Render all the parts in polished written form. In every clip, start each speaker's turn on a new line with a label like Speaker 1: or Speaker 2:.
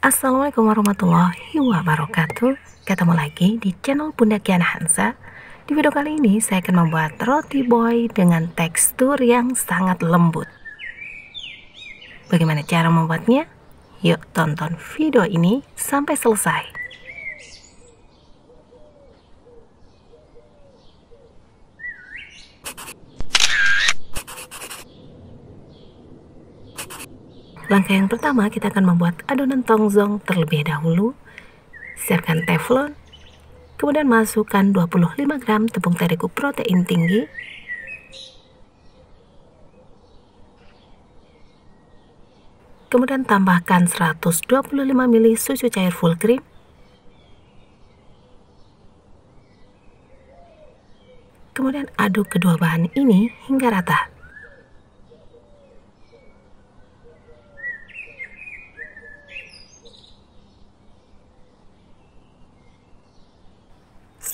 Speaker 1: Assalamualaikum warahmatullahi wabarakatuh. Ketemu lagi di channel Bunda Kiana Hansa. Di video kali ini saya akan membuat roti boy dengan tekstur yang sangat lembut. Bagaimana cara membuatnya? Yuk tonton video ini sampai selesai. Langkah yang pertama, kita akan membuat adonan tongzong terlebih dahulu. Siapkan teflon, kemudian masukkan 25 gram tepung terigu protein tinggi, kemudian tambahkan 125 ml susu cair full cream, kemudian aduk kedua bahan ini hingga rata.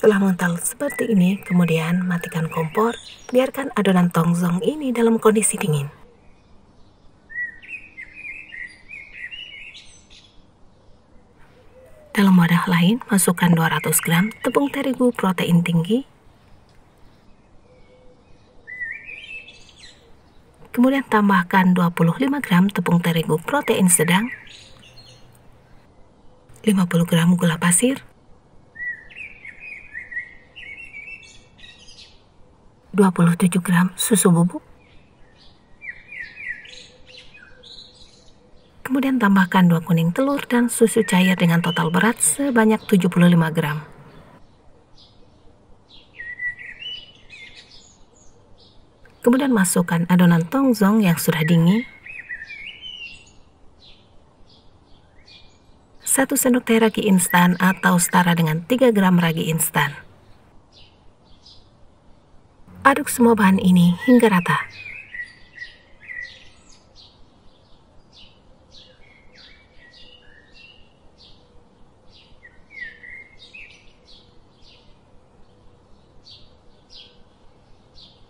Speaker 1: Setelah mengental seperti ini, kemudian matikan kompor, biarkan adonan tongzong ini dalam kondisi dingin. Dalam wadah lain, masukkan 200 gram tepung terigu protein tinggi, kemudian tambahkan 25 gram tepung terigu protein sedang, 50 gram gula pasir, 27 gram susu bubuk, kemudian tambahkan 2 kuning telur dan susu cair dengan total berat sebanyak 75 gram. Kemudian masukkan adonan tongzong yang sudah dingin, 1 sendok teh ragi instan atau setara dengan 3 gram ragi instan. Aduk semua bahan ini hingga rata.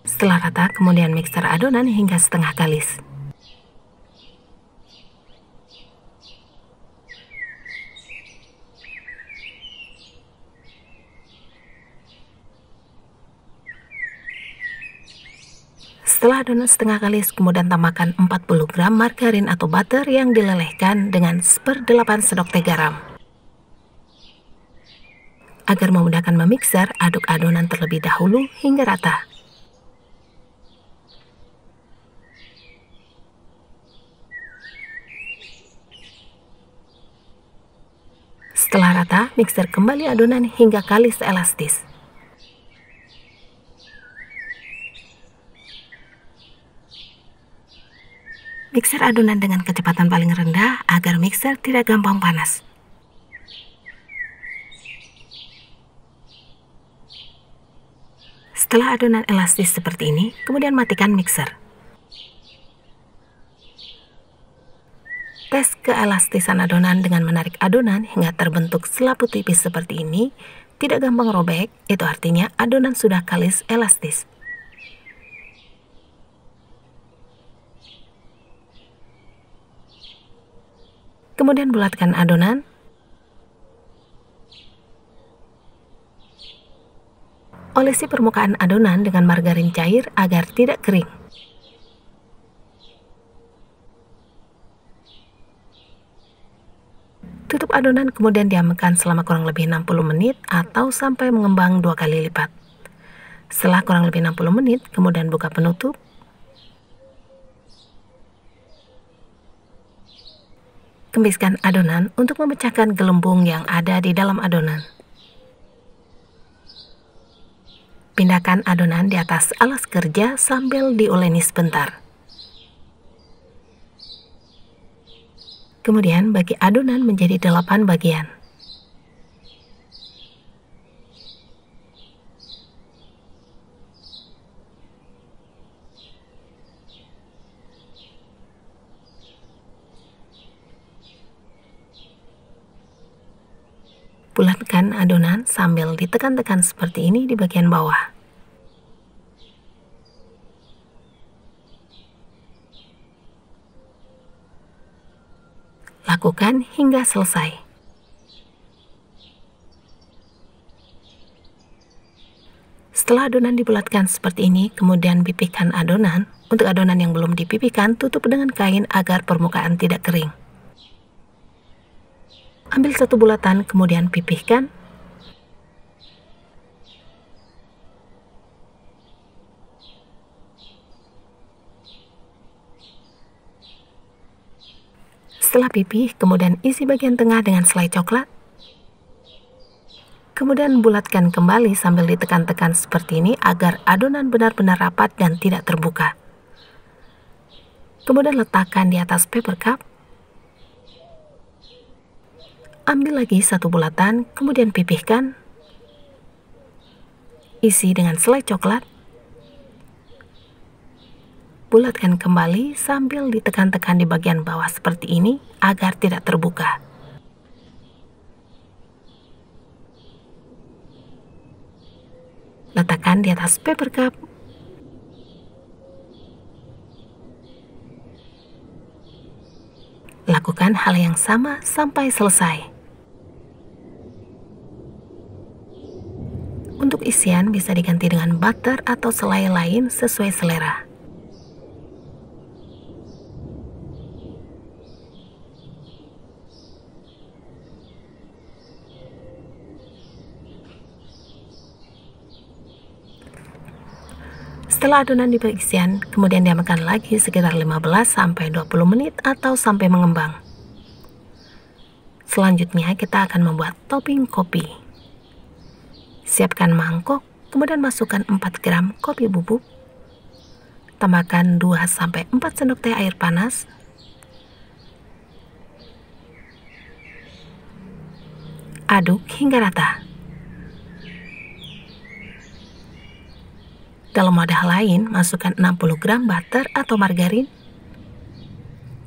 Speaker 1: Setelah rata, kemudian mixer adonan hingga setengah kalis. Setelah adonan setengah kalis, kemudian tambahkan 40 gram margarin atau butter yang dilelehkan dengan 1/8 sendok teh garam. Agar memudahkan memixer, aduk adonan terlebih dahulu hingga rata. Setelah rata, mixer kembali adonan hingga kalis elastis. Mixer adonan dengan kecepatan paling rendah agar mixer tidak gampang panas. Setelah adonan elastis seperti ini, kemudian matikan mixer. Tes keelastisan adonan dengan menarik adonan hingga terbentuk selaput tipis seperti ini, tidak gampang robek, itu artinya adonan sudah kalis elastis. Kemudian bulatkan adonan. Olesi permukaan adonan dengan margarin cair agar tidak kering. Tutup adonan kemudian diamkan selama kurang lebih 60 menit atau sampai mengembang 2 kali lipat. Setelah kurang lebih 60 menit, kemudian buka penutup. Kembiskan adonan untuk memecahkan gelembung yang ada di dalam adonan. Pindahkan adonan di atas alas kerja sambil diuleni sebentar. Kemudian bagi adonan menjadi 8 bagian. Bulatkan adonan sambil ditekan-tekan seperti ini di bagian bawah. Lakukan hingga selesai. Setelah adonan dibulatkan seperti ini, kemudian pipihkan adonan. Untuk adonan yang belum dipipihkan, tutup dengan kain agar permukaan tidak kering. Ambil satu bulatan, kemudian pipihkan. Setelah pipih, kemudian isi bagian tengah dengan selai coklat. Kemudian bulatkan kembali sambil ditekan-tekan seperti ini agar adonan benar-benar rapat dan tidak terbuka. Kemudian letakkan di atas paper cup. Ambil lagi satu bulatan, kemudian pipihkan. Isi dengan selai coklat. Bulatkan kembali sambil ditekan-tekan di bagian bawah seperti ini agar tidak terbuka. Letakkan di atas paper cup. Lakukan hal yang sama sampai selesai. Untuk isian bisa diganti dengan butter atau selai lain sesuai selera. Setelah adonan diberi isian, kemudian diamkan lagi sekitar 15-20 menit atau sampai mengembang. Selanjutnya kita akan membuat topping kopi. Siapkan mangkok, kemudian masukkan 4 gram kopi bubuk. Tambahkan 2-4 sendok teh air panas. Aduk hingga rata. Dalam wadah lain, masukkan 60 gram butter atau margarin.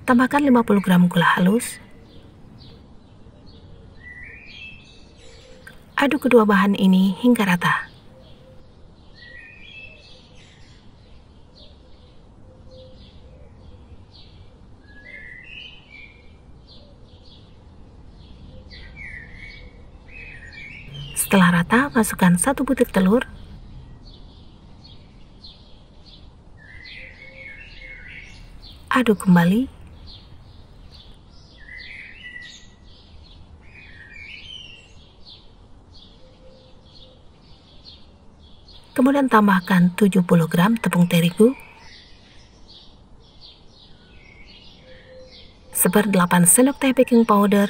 Speaker 1: Tambahkan 50 gram gula halus. Aduk kedua bahan ini hingga rata. Setelah rata, masukkan 1 butir telur. Aduk kembali. Kemudian tambahkan 70 gram tepung terigu, 1/8 sendok teh baking powder.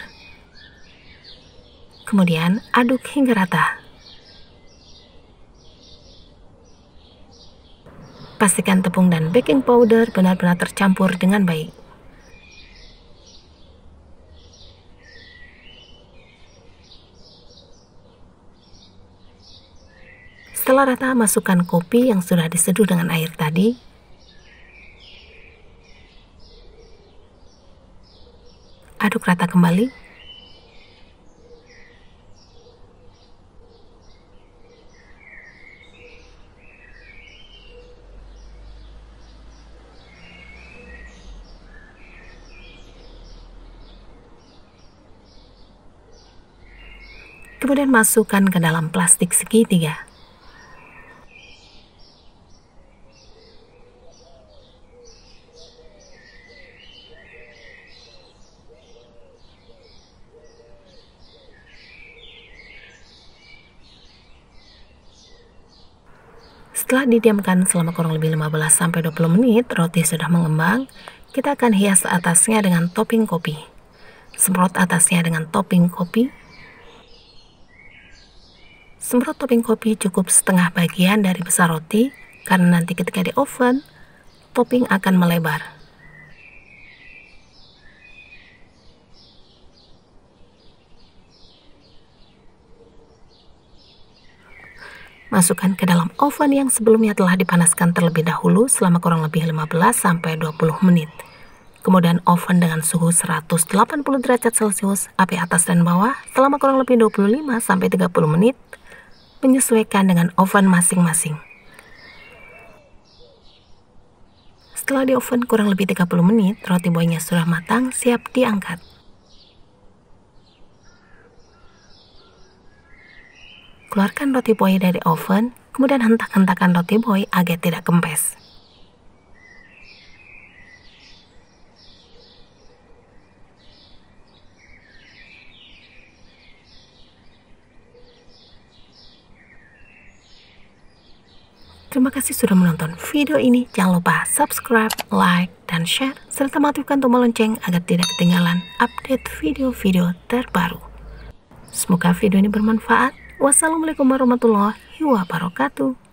Speaker 1: Kemudian aduk hingga rata. Pastikan tepung dan baking powder benar-benar tercampur dengan baik. Setelah rata, masukkan kopi yang sudah diseduh dengan air tadi. Aduk rata kembali. Kemudian masukkan ke dalam plastik segitiga. Setelah didiamkan selama kurang lebih 15-20 menit, roti sudah mengembang. Kita akan hias atasnya dengan topping kopi. Semprot atasnya dengan topping kopi. Semprot topping kopi cukup setengah bagian dari besar roti, karena nanti ketika di oven, topping akan melebar. Masukkan ke dalam oven yang sebelumnya telah dipanaskan terlebih dahulu selama kurang lebih 15-20 menit. Kemudian oven dengan suhu 180 derajat Celcius, api atas dan bawah selama kurang lebih 25-30 menit, menyesuaikan dengan oven masing-masing. Setelah di oven kurang lebih 30 menit, roti buahnya sudah matang, siap diangkat. Keluarkan roti boy dari oven, kemudian hentak-hentakan roti boy agar tidak kempes. Terima kasih sudah menonton video ini. Jangan lupa subscribe, like, dan share, serta aktifkan tombol lonceng agar tidak ketinggalan update video-video terbaru. Semoga video ini bermanfaat. Wassalamualaikum warahmatullahi wabarakatuh.